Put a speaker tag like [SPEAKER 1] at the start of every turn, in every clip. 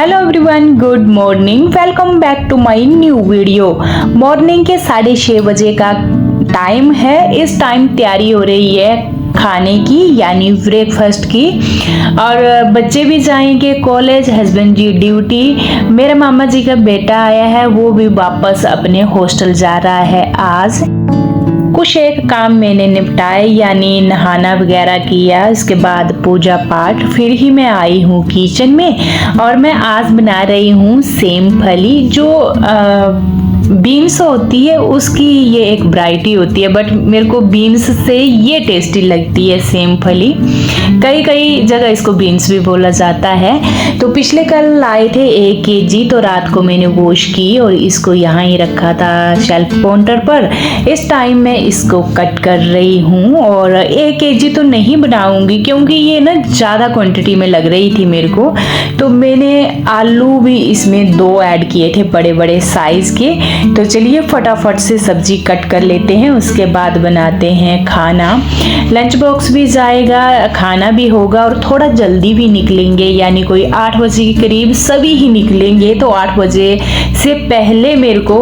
[SPEAKER 1] Hello everyone, good morning. Welcome back to my new video. Morning के 6:30 बजे का time है। इस टाइम तैयारी हो रही है खाने की, यानी ब्रेकफास्ट की। और बच्चे भी जाएंगे कॉलेज, हस्बैंड जी ड्यूटी। मेरे मामा जी का बेटा आया है, वो भी वापस अपने हॉस्टल जा रहा है आज। कुछ एक काम मैंने निपटाए, यानी नहाना वगैरह किया, इसके बाद पूजा पाठ। फिर ही मैं आई हूँ किचन में और मैं आज बना रही हूँ सेम फली। जो बीन्स होती है उसकी ये एक वैरायटी होती है, बट मेरे को बीन्स से ये टेस्टी लगती है सेम फली। कई कई जगह इसको बीन्स भी बोला जाता है। तो पिछले कल लाए थे 1 kg, तो रात को मैंने वॉश की और इसको यहाँ ही रखा था शेल्फ काउंटर पर। इस टाइम मैं इसको कट कर रही हूँ और 1 kg तो नहीं बनाऊंगी क्योंकि ये ना ज़्यादा क्वांटिटी में लग रही थी मेरे को। तो मैंने आलू भी इसमें 2 ऐड किए थे, बड़े बड़े साइज के। तो चलिए फटाफट से सब्जी कट कर लेते हैं, उसके बाद बनाते हैं खाना। लंच बॉक्स भी जाएगा, खाना भी होगा और थोड़ा जल्दी भी निकलेंगे, यानी कोई 8 बजे के करीब सभी ही निकलेंगे। तो 8 बजे से पहले मेरे को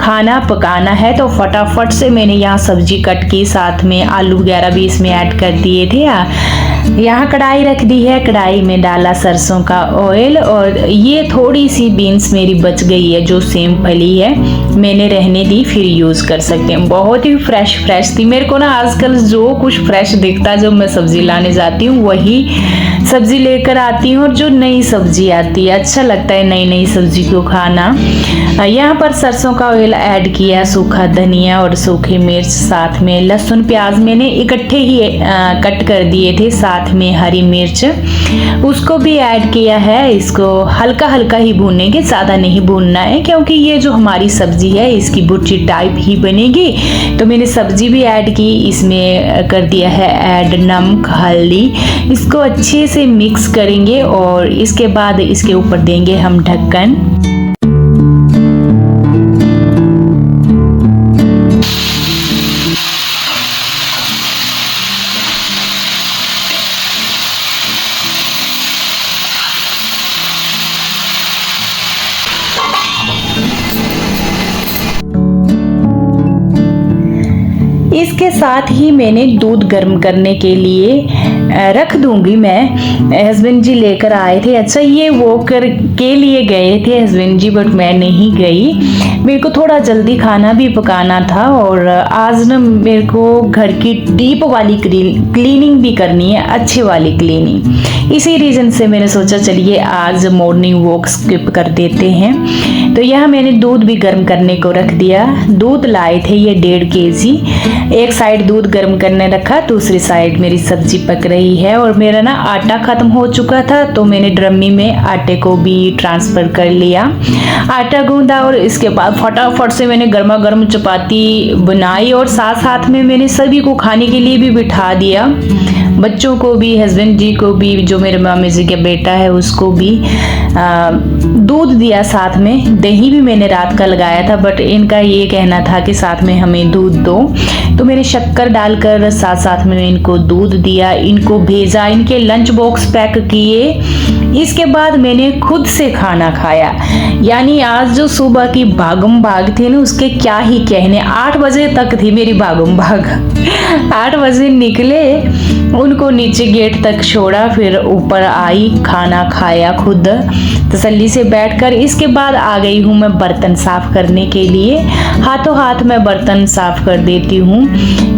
[SPEAKER 1] खाना पकाना है। तो फटाफट से मैंने यहाँ सब्जी कट की, साथ में आलू वगैरह भी इसमें ऐड कर दिए थे। यहाँ कढ़ाई रख दी है, कढ़ाई में डाला सरसों का ऑयल। और ये थोड़ी सी बीन्स मेरी बच गई है जो सेम फली है, मैंने रहने दी, फिर यूज कर सकते हैं। बहुत ही फ्रेश थी। मेरे को ना आजकल जो कुछ फ्रेश दिखता है, जब मैं सब्जी लाने जाती हूँ वही सब्जी लेकर आती हूँ। और जो नई सब्जी आती है, अच्छा लगता है नई नई सब्जी को खाना। यहाँ पर सरसों का ऑयल ऐड किया, सूखा धनिया और सूखी मिर्च, साथ में लहसुन प्याज मैंने इकट्ठे ही कट कर दिए थे, साथ में हरी मिर्च उसको भी ऐड किया है। इसको हल्का हल्का ही भूनेंगे, ज़्यादा नहीं भूनना है क्योंकि ये जो हमारी सब्जी है इसकी भुर्जी टाइप ही बनेगी। तो मैंने सब्जी भी ऐड की, इसमें कर दिया है ऐड नमक, हल्दी। इसको अच्छे से मिक्स करेंगे और इसके बाद इसके ऊपर देंगे हम ढक्कन। इसके साथ ही मैंने दूध गर्म करने के लिए रख दूंगी। मैं हस्बैंड जी लेकर आए थे। अच्छा, ये वॉकर के लिए गए थे हस्बैंड जी, बट मैं नहीं गई। मेरे को थोड़ा जल्दी खाना भी पकाना था और आज ना मेरे को घर की डीप वाली क्लीनिंग भी करनी है, अच्छी वाली क्लीनिंग। इसी रीज़न से मैंने सोचा चलिए आज मॉर्निंग वॉक स्किप कर देते हैं। तो यहाँ मैंने दूध भी गर्म करने को रख दिया। दूध लाए थे ये 1.5 kg। एक साइड दूध गर्म करने रखा, दूसरी साइड मेरी सब्जी पक रही है। और मेरा ना आटा ख़त्म हो चुका था, तो मैंने ड्रमी में आटे को भी ट्रांसफ़र कर लिया। आटा गूंदा और इसके बाद फटाफट से मैंने गर्मा गर्म चपाती बनाई और साथ साथ में मैंने सभी को खाने के लिए भी बिठा दिया। बच्चों को भी, हस्बैंड जी को भी, जो मेरे मामी जी का बेटा है उसको भी दूध दिया। साथ में दही भी मैंने रात का लगाया था, बट इनका ये कहना था कि साथ में हमें दूध दो। तो मैंने शक्कर डालकर साथ साथ में इनको दूध दिया, इनको भेजा, इनके लंच बॉक्स पैक किए। इसके बाद मैंने खुद से खाना खाया। यानी आज जो सुबह की भागम भाग थी ना, उसके क्या ही कहने। 8 बजे तक थी मेरी भागम भाग। 8 बजे निकले, उनको नीचे गेट तक छोड़ा, फिर ऊपर आई, खाना खाया खुद तसल्ली से बैठकर। इसके बाद आ गई हूँ मैं बर्तन साफ करने के लिए। हाथों हाथ मैं बर्तन साफ कर देती हूँ,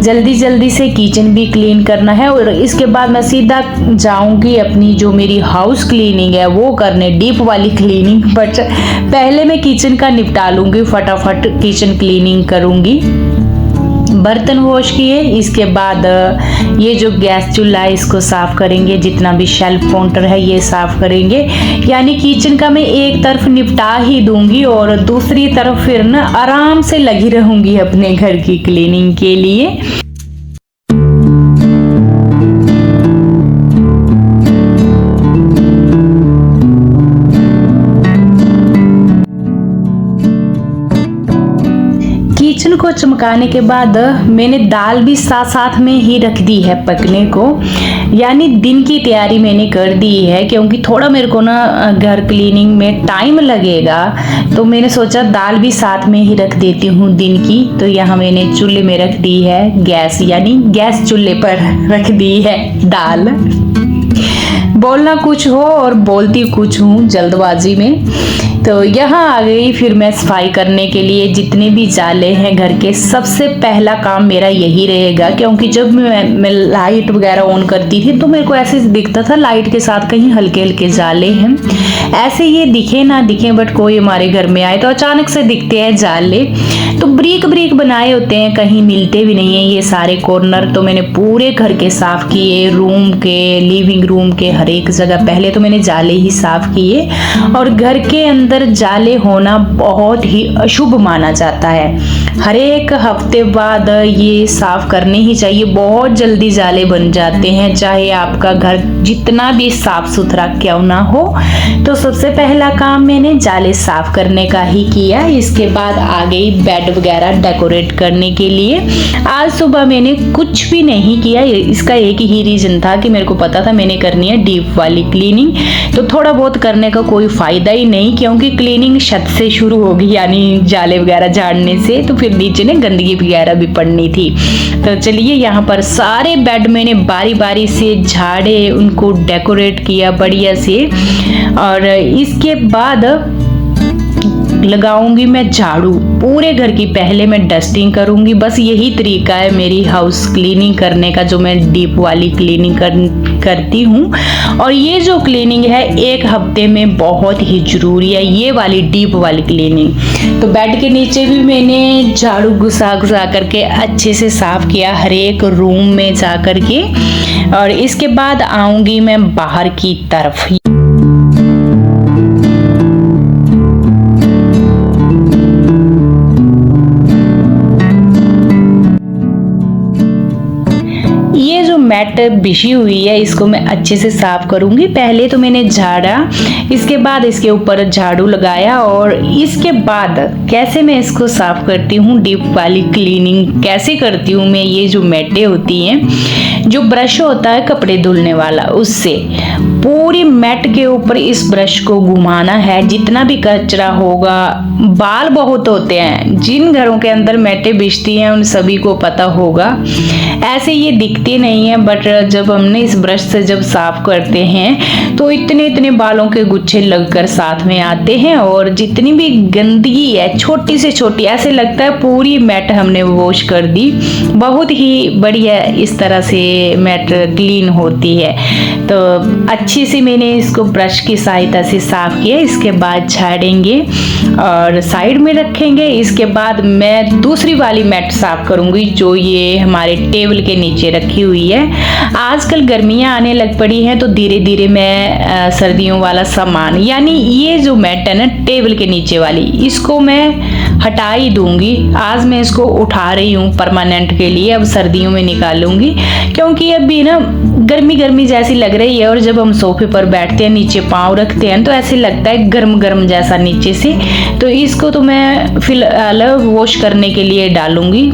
[SPEAKER 1] जल्दी जल्दी से किचन भी क्लीन करना है। और इसके बाद मैं सीधा जाऊंगी अपनी जो मेरी हाउस क्लीनिंग है वो करने, डीप वाली क्लीनिंग। बट पहले मैं किचन का निपटा लूंगी, फटाफट किचन क्लीनिंग करूंगी। बर्तन वॉश किए, इसके बाद ये जो गैस चूल्हा है इसको साफ करेंगे, जितना भी शेल्फ काउंटर है ये साफ करेंगे। यानी किचन का मैं एक तरफ निपटा ही दूंगी और दूसरी तरफ फिर ना आराम से लगी रहूंगी अपने घर की क्लीनिंग के लिए। किचन को को चमकाने के बाद मैंने दाल भी साथ साथ में ही रख दी है पकने को, यानी दिन की तैयारी मैंने कर दी है। क्योंकि थोड़ा मेरे को ना घर क्लीनिंग में टाइम लगेगा, तो मैंने सोचा दाल भी साथ में ही रख देती हूँ दिन की। तो यहाँ मैंने चूल्हे में रख दी है गैस, यानी गैस चूल्हे पर रख दी है दाल। बोलना कुछ हो और बोलती कुछ हूँ जल्दबाजी में। तो यहाँ आ गई फिर मैं सफाई करने के लिए। जितने भी जाले हैं घर के, सबसे पहला काम मेरा यही रहेगा। क्योंकि जब मैं लाइट वगैरह ऑन करती थी तो मेरे को ऐसे दिखता था लाइट के साथ कहीं हल्के हल्के जाले हैं। ऐसे ये दिखे ना दिखे, बट कोई हमारे घर में आए तो अचानक से दिखते हैं जाले। तो ब्रीक ब्रीक बनाए होते हैं, कहीं मिलते भी नहीं है ये सारे कॉर्नर। तो मैंने पूरे घर के साफ किए, रूम के, लिविंग रूम के, हर एक जगह पहले तो मैंने जाले ही साफ किए। और घर के अंदर जाले होना बहुत ही अशुभ माना जाता है। हर एक हफ्ते बाद ये साफ करने ही चाहिए। बहुत जल्दी जाले बन जाते हैं, चाहे आपका घर जितना भी साफ सुथरा क्यों ना हो। तो सबसे पहला काम मैंने जाले साफ करने का ही किया। इसके बाद आ गई बेड वगैरह डेकोरेट करने के लिए। आज सुबह मैंने कुछ भी नहीं किया, इसका एक ही रीजन था कि मेरे को पता था मैंने करनी है डीप वाली क्लीनिंग। तो थोड़ा बहुत करने का कोई फायदा ही नहीं, क्योंकि क्लीनिंग छत से शुरू होगी, यानी जाले वगैरह झाड़ने से। तो फिर नीचे ने गंदगी वगैरह भी पड़नी थी। तो चलिए यहाँ पर सारे बेड मैंने बारी बारी से झाड़े, उनको डेकोरेट किया बढ़िया से। और इसके बाद लगाऊंगी मैं झाड़ू पूरे घर की। पहले मैं डस्टिंग करूंगी। बस यही तरीका है मेरी हाउस क्लीनिंग करने का, जो मैं डीप वाली क्लीनिंग करती हूँ। और ये जो क्लीनिंग है एक हफ्ते में बहुत ही जरूरी है, ये वाली डीप वाली क्लीनिंग। तो बेड के नीचे भी मैंने झाड़ू घुसा घुसा करके अच्छे से साफ किया, हर एक रूम में जा करके। और इसके बाद आऊंगी मैं बाहर की तरफ। मैट बिछी हुई है, इसको मैं अच्छे से साफ करूंगी। पहले तो मैंने झाड़ा, इसके बाद इसके ऊपर झाड़ू लगाया। और इसके बाद कैसे मैं इसको साफ करती हूँ, डीप वाली क्लीनिंग कैसे करती हूँ मैं। ये जो मैटें होती हैं, जो ब्रश होता है कपड़े धुलने वाला, उससे पूरी मैट के ऊपर इस ब्रश को घुमाना है। जितना भी कचरा होगा, बाल बहुत होते हैं, जिन घरों के अंदर मैटें बिछती हैं उन सभी को पता होगा। ऐसे ये दिखती नहीं है, बट जब हमने इस ब्रश से जब साफ करते हैं तो इतने इतने बालों के गुच्छे लगकर साथ में आते हैं। और जितनी भी गंदगी है छोटी से छोटी, ऐसे लगता है पूरी मैट हमने वॉश कर दी। बहुत ही बढ़िया इस तरह से मैट क्लीन होती है। तो अच्छी से मैंने इसको ब्रश की सहायता से साफ किया। इसके बाद झाड़ेंगे और साइड में रखेंगे। इसके बाद मैं दूसरी वाली मैट साफ करूंगी, जो ये हमारे टेबल के नीचे रखी हुई है। आजकल गर्मियां आने लग पड़ी हैं, तो धीरे धीरे मैं सर्दियों वाला सामान, यानी ये जो मैट है ना टेबल के नीचे वाली, इसको मैं हटा ही दूंगी। आज मैं इसको उठा रही हूँ परमानेंट के लिए, अब सर्दियों में निकालूंगी। क्योंकि अभी ना गर्मी गर्मी जैसी लग रही है, और जब हम सोफे पर बैठते हैं नीचे पाँव रखते हैं तो ऐसे लगता है गर्म गर्म जैसा नीचे से। तो इसको तो मैं फिलहाल वॉश करने के लिए डालूंगी,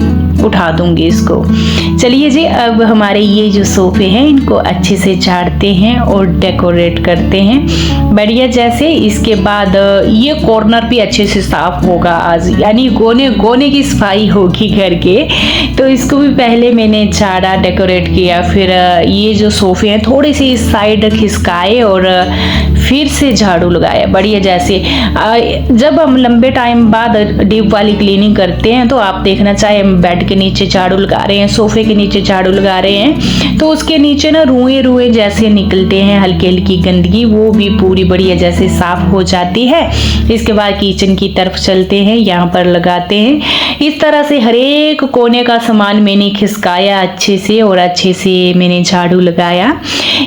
[SPEAKER 1] उठा दूंगी इसको। चलिए जी, अब हमारे ये जो सोफे हैं इनको अच्छे से झाड़ते हैं और डेकोरेट करते हैं बढ़िया जैसे। इसके बाद ये कॉर्नर भी अच्छे से साफ होगा आज, यानी कोने कोने की सफाई होगी घर के। तो इसको भी पहले मैंने झाड़ा, डेकोरेट किया। फिर ये जो सोफे हैं थोड़े से इस साइड खिसकाए और फिर से झाड़ू लगाया बढ़िया जैसे। जब हम लंबे टाइम बाद डीप वाली क्लीनिंग करते हैं तो आप देखना, चाहे हम बेड के नीचे झाड़ू लगा रहे हैं, सोफे के नीचे झाड़ू लगा रहे हैं, तो उसके नीचे ना रुए रुए जैसे निकलते हैं, हल्की हल्की गंदगी, वो भी पूरी बढ़िया जैसे साफ हो जाती है। इसके बाद किचन की तरफ चलते हैं, यहाँ पर लगाते हैं। इस तरह से हर एक कोने का सामान मैंने खिसकाया अच्छे से और अच्छे से मैंने झाड़ू लगाया।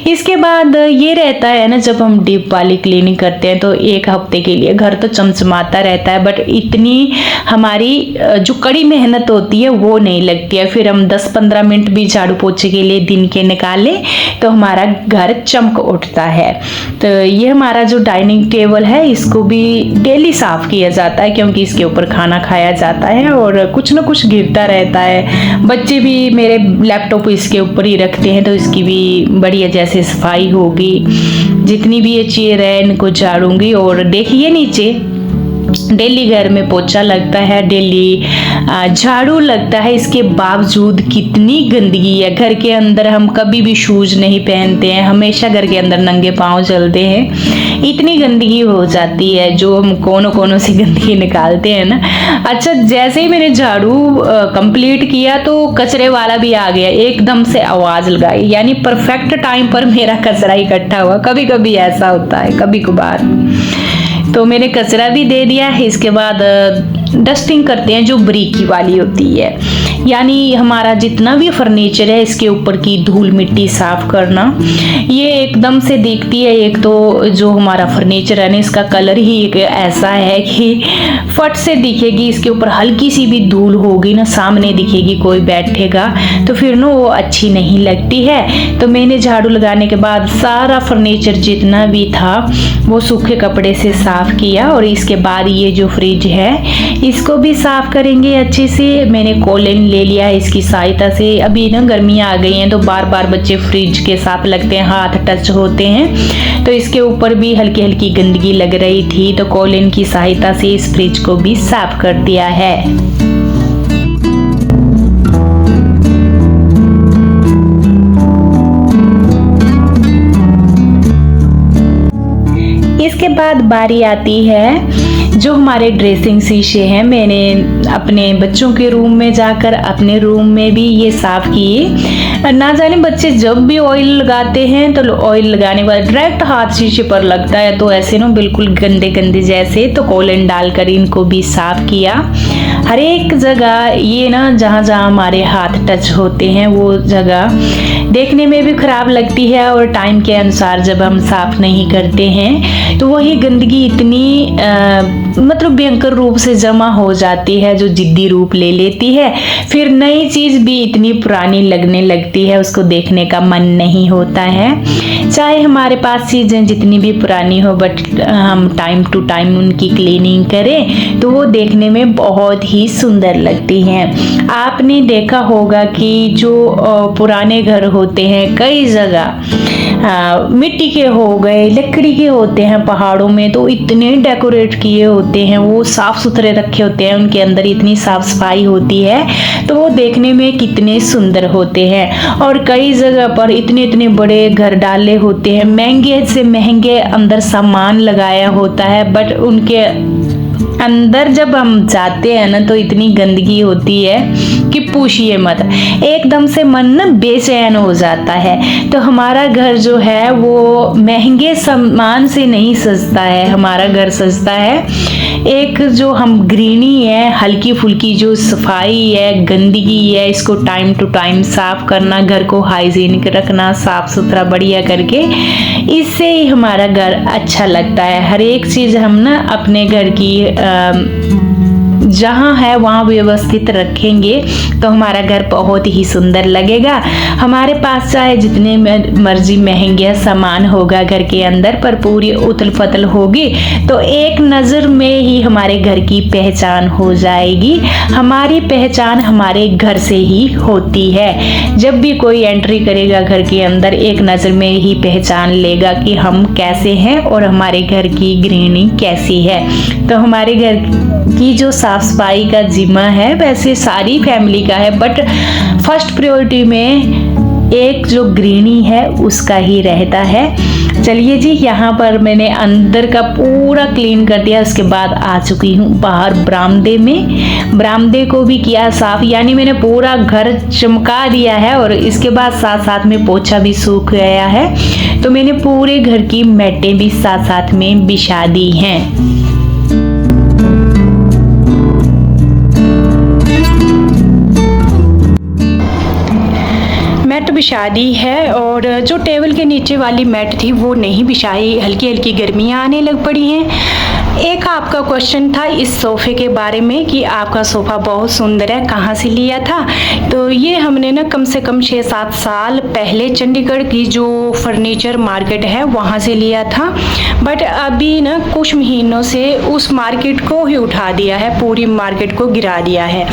[SPEAKER 1] इसके बाद ये रहता है ना, जब हम डीप डीप वाली क्लीनिंग करते हैं तो एक हफ्ते के लिए घर तो चमचमाता रहता है, बट इतनी हमारी जो कड़ी मेहनत होती है वो नहीं लगती है। फिर हम 10-15 मिनट भी झाड़ू पोछे के लिए दिन के निकालें तो हमारा घर चमक उठता है। तो ये हमारा जो डाइनिंग टेबल है इसको भी डेली साफ किया जाता है, क्योंकि इसके ऊपर खाना खाया जाता है और कुछ ना कुछ गिरता रहता है। बच्चे भी मेरे लैपटॉप इसके ऊपर ही रखते हैं, तो इसकी भी बढ़िया जैसे सफाई होगी। जितनी भी ये चेयर है इनको झाड़ूंगी। और देखिए नीचे डेली घर में पोछा लगता है, डेली झाड़ू लगता है, इसके बावजूद कितनी गंदगी है। घर के अंदर हम कभी भी शूज नहीं पहनते हैं, हमेशा घर के अंदर नंगे पांव चलते हैं। इतनी गंदगी हो जाती है जो हम कोनों से गंदगी निकालते हैं ना। अच्छा, जैसे ही मैंने झाड़ू कंप्लीट किया तो कचरे वाला भी आ गया, एकदम से आवाज लगाई, यानी परफेक्ट टाइम पर मेरा कचरा इकट्ठा हुआ। कभी कभी ऐसा होता है, कभी कभार। तो मैंने कचरा भी दे दिया है। इसके बाद डस्टिंग करते हैं जो ब्रिकी वाली होती है, यानी हमारा जितना भी फर्नीचर है इसके ऊपर की धूल मिट्टी साफ करना। ये एकदम से दिखती है, एक तो जो हमारा फर्नीचर है ना इसका कलर ही एक ऐसा है कि फट से दिखेगी। इसके ऊपर हल्की सी भी धूल होगी ना, सामने दिखेगी कोई बैठेगा तो फिर ना वो अच्छी नहीं लगती है। तो मैंने झाड़ू लगाने के बाद सारा फर्नीचर जितना भी था वो सूखे कपड़े से साफ किया। और इसके बाद ये जो फ्रिज है इसको भी साफ करेंगे अच्छे से। मैंने कॉलिन ले लिया है इसकी सहायता से। अभी ना गर्मियाँ आ गई हैं तो बार बार बच्चे फ्रिज के साथ लगते हैं, हाथ टच होते हैं, तो इसके ऊपर भी हल्की हल्की गंदगी लग रही थी, तो कॉलिन की सहायता से इस फ्रिज को भी साफ कर दिया है। इसके बाद बारी आती है जो हमारे ड्रेसिंग शीशे हैं। मैंने अपने बच्चों के रूम में जाकर अपने रूम में भी ये साफ किए। ना जाने बच्चे जब भी ऑयल लगाते हैं तो ऑयल लगाने के बाद डायरेक्ट हाथ शीशे पर लगता है, तो ऐसे ना बिल्कुल गंदे गंदे जैसे, तो कॉलिन डालकर इनको भी साफ किया। हर एक जगह ये ना जहाँ जहाँ हमारे हाथ टच होते हैं वो जगह देखने में भी खराब लगती है, और टाइम के अनुसार जब हम साफ नहीं करते हैं तो वही गंदगी इतनी मतलब भयंकर रूप से जमा हो जाती है जो जिद्दी रूप ले लेती है। फिर नई चीज भी इतनी पुरानी लगने लगती है, उसको देखने का मन नहीं होता है। चाहे हमारे पास चीजें जितनी भी पुरानी हो, बट हम टाइम टू टाइम उनकी क्लीनिंग करें तो वो देखने में बहुत ही सुंदर लगती हैं। आपने देखा होगा कि जो पुराने घर होते हैं कई जगह मिट्टी के हो गए, लकड़ी के होते हैं पहाड़ों में, तो इतने डेकोरेट किए होते हैं, वो साफ सुथरे रखे होते हैं, उनके अंदर इतनी साफ सफाई होती है तो वो देखने में कितने सुंदर होते हैं। और कई जगह पर इतने इतने बड़े घर डाले होते हैं, महंगे से महंगे अंदर सामान लगाया होता है, बट उनके अंदर जब हम जाते हैं ना तो इतनी गंदगी होती है कि पूछिए मत, एकदम से मन ना बेचैन हो जाता है। तो हमारा घर जो है वो महंगे सामान से नहीं सजता है, हमारा घर सजता है एक जो हम ग्रीनी है, हल्की फुल्की जो सफाई है, गंदगी है, इसको टाइम टू टाइम साफ करना, घर को हाइजीनिक रखना, साफ सुथरा बढ़िया करके, इससे ही हमारा घर अच्छा लगता है। हर एक चीज हम ना अपने घर की जहाँ है वहाँ व्यवस्थित रखेंगे तो हमारा घर बहुत ही सुंदर लगेगा। हमारे पास चाहे जितने मर्जी महंगे सामान होगा घर के अंदर, पर पूरी उथल पथल होगी तो एक नज़र में ही हमारे घर की पहचान हो जाएगी। हमारी पहचान हमारे घर से ही होती है। जब भी कोई एंट्री करेगा घर के अंदर, एक नज़र में ही पहचान लेगा कि हम कैसे हैं और हमारे घर की गृहिणी कैसी है। तो हमारे घर की जो साफ सफाई का जिम्मा है वैसे सारी फैमिली का है, बट फर्स्ट प्रायोरिटी में एक जो गृहिणी है उसका ही रहता है। चलिए जी, यहाँ पर मैंने अंदर का पूरा क्लीन कर दिया। उसके बाद आ चुकी हूँ बाहर बरामदे में। बरामदे को भी किया साफ, यानी मैंने पूरा घर चमका दिया है, और इसके बाद साथ साथ में पोछा भी सूख गया है, तो मैंने पूरे घर की मैटें भी साथ साथ में बिछा दी हैं। मैट
[SPEAKER 2] बिछा दी है और जो टेबल के नीचे वाली मैट थी वो नहीं बिछाई, हल्की हल्की गर्मियाँ आने लग पड़ी हैं। एक आपका क्वेश्चन था इस सोफ़े के बारे में कि आपका सोफ़ा बहुत सुंदर है, कहाँ से लिया था। तो ये हमने ना कम से कम 6-7 साल पहले चंडीगढ़ की जो फर्नीचर मार्केट है वहाँ से लिया था, बट अभी ना कुछ महीनों से उस मार्केट को ही उठा दिया है, पूरी मार्केट को गिरा दिया है।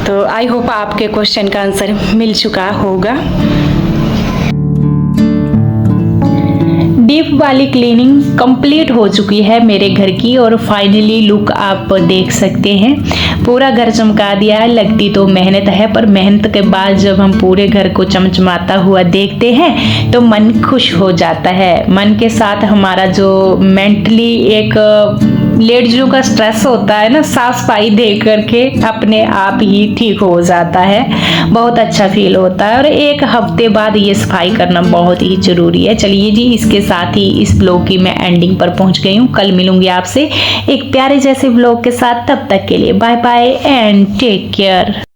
[SPEAKER 2] तो आई होप आपके क्वेश्चन का आंसर मिल चुका होगा।
[SPEAKER 1] डीप वाली क्लीनिंग कंप्लीट हो चुकी है मेरे घर की और फाइनली लुक आप देख सकते हैं। पूरा घर चमका दिया है। लगती तो मेहनत है, पर मेहनत के बाद जब हम पूरे घर को चमचमाता हुआ देखते हैं तो मन खुश हो जाता है। मन के साथ हमारा जो मेंटली एक लेडीजों का स्ट्रेस होता है ना, साफ सफाई देख करके अपने आप ही ठीक हो जाता है। बहुत अच्छा फील होता है और एक हफ्ते बाद ये सफाई करना बहुत ही जरूरी है। चलिए जी, इसके साथ ही इस ब्लॉग की मैं एंडिंग पर पहुंच गई हूँ। कल मिलूंगी आपसे एक प्यारे जैसे ब्लॉग के साथ। तब तक के लिए bye bye and take care.